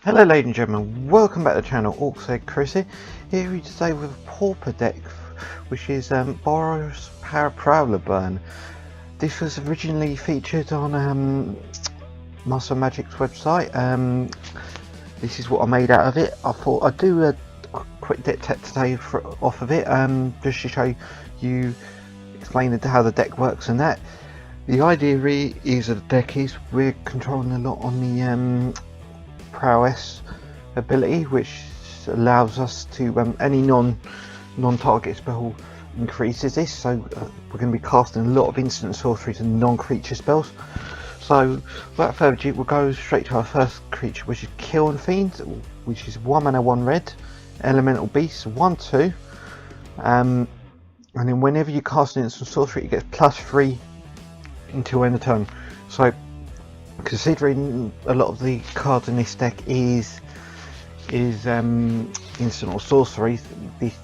Hello ladies and gentlemen, welcome back to the channel. Orc Chris here today with a Pauper deck, which is Boros Burn. This was originally featured on Master Magic's website. This is what I made out of it. I thought I'd do a quick deck test today off of it, just to show you, explain how the deck works and that. The idea really is that the deck is we're controlling a lot on the Prowess ability, which allows us to any non-target spell increases this, so we're going to be casting a lot of instant sorceries and non-creature spells. So without further ado, we'll go straight to our first creature, which is Kiln Fiend, which is 1 mana 1 red, elemental beast 1/2, and then whenever you cast an instant sorcery, it gets +3 until end of turn. So considering a lot of the cards in this deck is instant or sorceries, this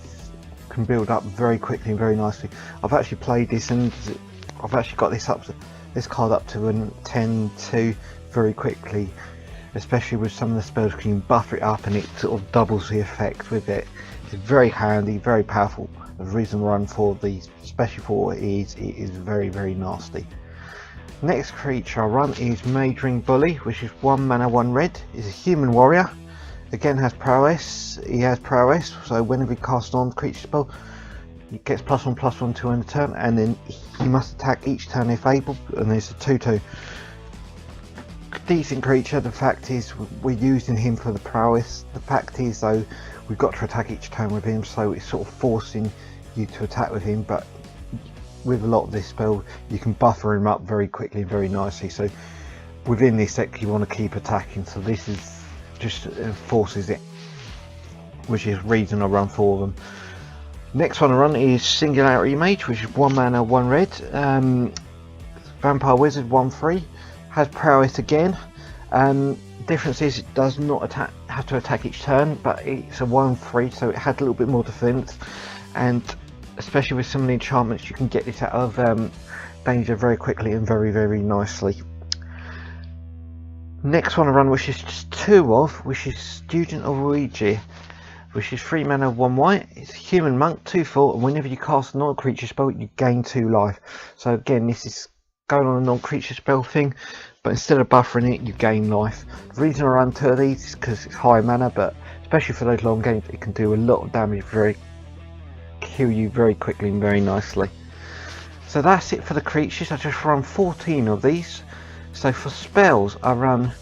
can build up very quickly and very nicely. I've actually played this and I've actually got this card up to a 10-2 very quickly, especially with some of the spells. You can buffer it up and it sort of doubles the effect with it. It's very handy, very powerful. The reason I run for these, especially for it is very, very nasty. Next creature I run is Majoring Bully, which is 1 mana 1 red. Is a human warrior. Again has prowess. He has prowess, so whenever he casts on creature spell, he gets +1/+1 to end the turn, and then he must attack each turn if able. And there's a 2/2. Decent creature. The fact is we're using him for the prowess. The fact is though, we've got to attack each turn with him, so it's sort of forcing you to attack with him. But with a lot of this spell, you can buffer him up very quickly and very nicely. So within this deck, you want to keep attacking. So this is just forces it, which is the reason I run for them. Next one I run is Singularity Mage, which is 1 mana 1 red, Vampire Wizard 1/3, has prowess again. Difference is it does not have to attack each turn, but it's a 1/3, so it has a little bit more defense, and especially with some of the enchantments, you can get this out of danger very quickly and very, very nicely. Next one I run, which is just 2 of, which is Student of Ouija, which is 3 mana 1 white. It's a human monk 2/4, and whenever you cast a non-creature spell, you gain 2 life. So again, this is going on a non-creature spell thing, but instead of buffering it, you gain life. The reason I run 2 of these is because it's high mana, but especially for those long games, it can do a lot of damage, kill you very quickly and very nicely. So that's it for the creatures. I just run 14 of these. So for spells, I run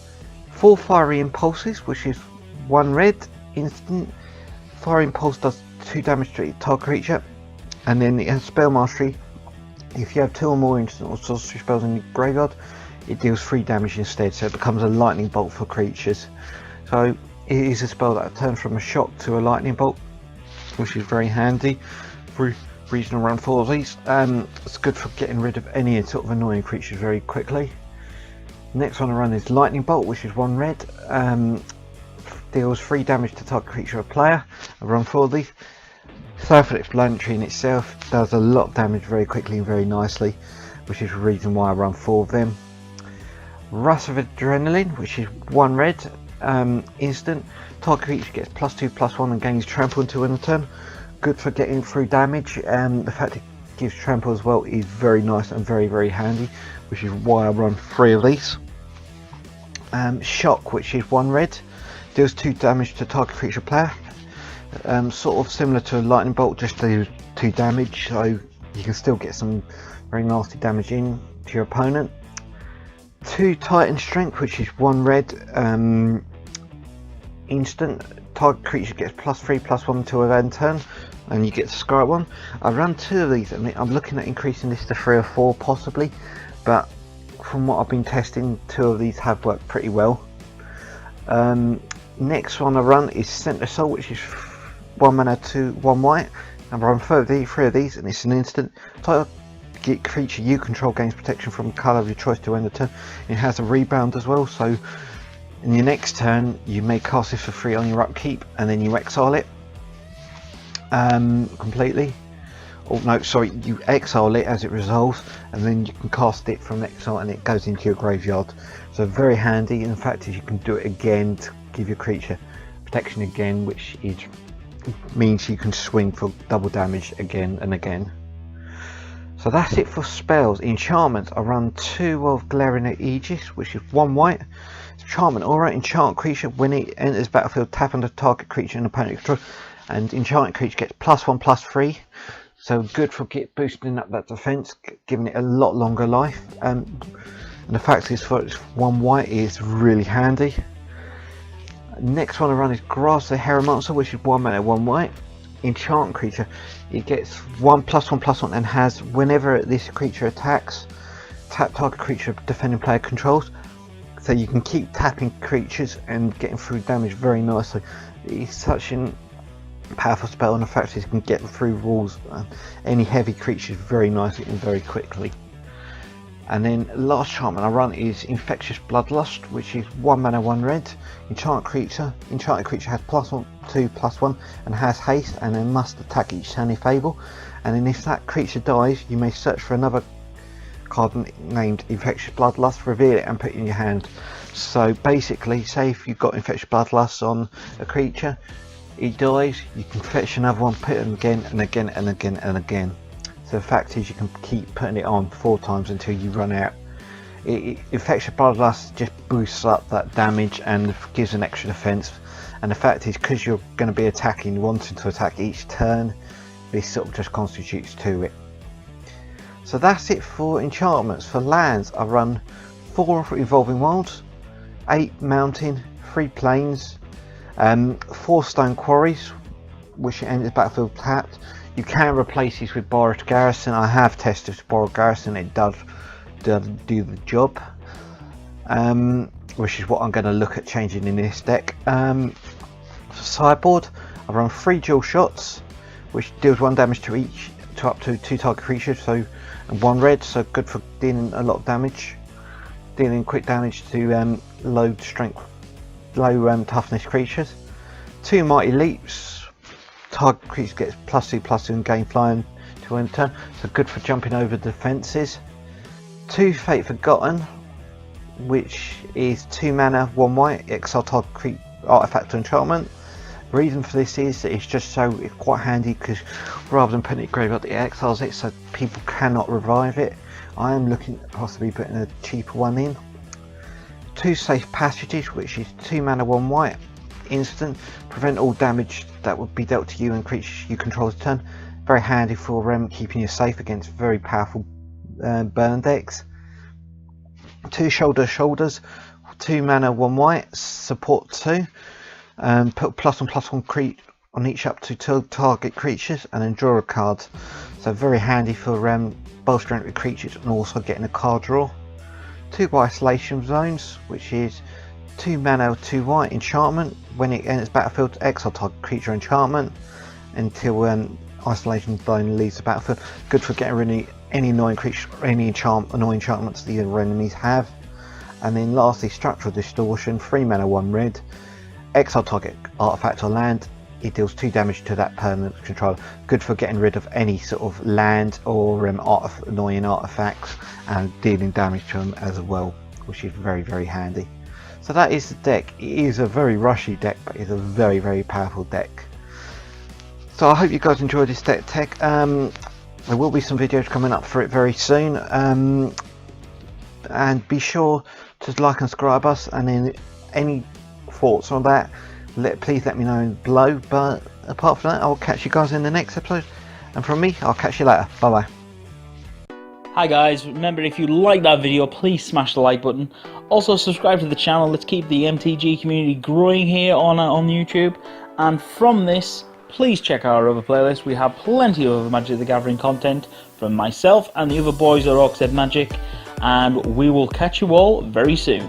4 Fiery Impulses, which is 1 red instant. Fiery Impulse does 2 damage to each target creature, and then it has Spell Mastery. If you have 2 or more instant or sorcery spells in your graveyard, it deals 3 damage instead, so it becomes a lightning bolt for creatures. So it is a spell that turns from a shock to a lightning bolt, which is very handy. Reason I run 4 of these. It's good for getting rid of any sort of annoying creatures very quickly. Next one I run is Lightning Bolt, which is 1 red. Deals 3 damage to target creature or player. I run 4 of these. Self-explanatory in itself, does a lot of damage very quickly and very nicely, which is the reason why I run 4 of them. Rush of Adrenaline, which is 1 red. Instant. Target creature gets +2/+1 and gains trample until end of turn. Good for getting through damage, and the fact it gives trample as well is very nice and very, very handy, which is why I run 3 of these. Shock, which is 1 red, deals 2 damage to target creature player. Sort of similar to a lightning bolt, just do 2 damage, so you can still get some very nasty damage in to your opponent. 2 Titan Strength, which is 1 red. Instant. Target creature gets +3/+1 until end turn, and you get to scry 1. I run 2 of these, and I'm looking at increasing this to 3 or 4 possibly, but from what I've been testing, 2 of these have worked pretty well. Next one I run is Center Soul, which is 1 mana 2 1 white. I run 3 of these, and it's an instant. Target creature you control gains protection from a colour of your choice to end the turn. It has a rebound as well, so in your next turn you may cast this for free on your upkeep, and then you exile it completely. Oh no, sorry, you exile it as it resolves, and then you can cast it from exile and it goes into your graveyard. So very handy, and the fact is you can do it again to give your creature protection again, which means you can swing for double damage again and again. So that's it for spells. Enchantments, I run 2 of Glaring Aegis, which is 1 white. Enchantment, alright, enchant creature, when it enters battlefield, tap on the target creature and opponent control, and enchanted creature gets +1/+3. So good for boosting up that defense, giving it a lot longer life. And the fact is, for its 1 white is really handy. Next one I run is Grass the Hieromancer, which is 1 mana 1 white. Enchant creature, it gets 1/+1/+1 and has, whenever this creature attacks, tap target creature defending player controls. So you can keep tapping creatures and getting through damage very nicely. It's such a powerful spell, and the fact is you can get through walls, any heavy creatures very nicely and very quickly. And then last enchantment I run is Infectious Bloodlust, which is 1 mana 1 red. Enchanted creature has +1/+1 and has haste, and then must attack each turn if able. And then if that creature dies, you may search for another card named Infectious Bloodlust, reveal it and put it in your hand. So basically, say if you've got Infectious Bloodlust on a creature, it dies, you can fetch another one, put it again and again and again and again. So the fact is you can keep putting it on 4 times until you run out. Infectious Bloodlust just boosts up that damage and gives an extra defense. And the fact is, because you're going to be attacking, wanting to attack each turn, this sort of just constitutes to it. So that's it for enchantments. For lands, I run 4 Evolving Wilds, 8 Mountain, 3 Plains, 4 Stone Quarries, which enters battlefield tapped. You can replace these with Borrowed Garrison. I have tested Borrowed Garrison, it does do the job, which is what I'm going to look at changing in this deck. For sideboard, I run 3 Dual Shots, which deals 1 damage to each, to up to 2 target creatures, so, and 1 red, so good for dealing a lot of damage, dealing quick damage to low strength, low toughness creatures. 2 Mighty Leaps, target creature gets +2/+2 and gain flying to end turn, so good for jumping over defences. 2 Fate Forgotten, which is 2 mana 1 white, exile target artifact or enchantment. The reason for this is that it's just so it's quite handy, because rather than putting it graveyard, it exiles it so people cannot revive it. I am looking at possibly putting a cheaper one in. 2 Safe Passages, which is 2 mana 1 white, instant, prevent all damage that would be dealt to you and creatures you control this turn. Very handy for keeping you safe against very powerful burn decks. 2 Shoulders, 2 mana 1 white, support 2, put +1/+1 on each up to 2 target creatures, and then draw a card. So very handy for bolstering with creatures and also getting a card draw. 2 Isolation Zones, which is 2 mana 2 white enchantment. When it enters battlefield, exile target creature enchantment until Isolation Zone leaves the battlefield. Good for getting rid of any annoying creatures or any annoying enchantments the other enemies have. And then lastly, Structural Distortion, 3 mana 1 red, exile target artifact or land. It deals 2 damage to that permanent controller. Good for getting rid of any sort of land or annoying artifacts and dealing damage to them as well, which is very, very handy. So that is the deck. It is a very rushy deck, but it's a very, very powerful deck. So I hope you guys enjoyed this deck tech. There will be some videos coming up for it very soon. And be sure to like and subscribe us, and then any thoughts on that, please let me know below. But apart from that, I'll catch you guys in the next episode. And from me, I'll catch you later. Bye bye. Hi guys, remember if you like that video, please smash the like button. Also subscribe to the channel. Let's keep the MTG community growing here on YouTube. And from this, please check out our other playlists. We have plenty of Magic the Gathering content from myself and the other boys at Orcs Magic. And we will catch you all very soon.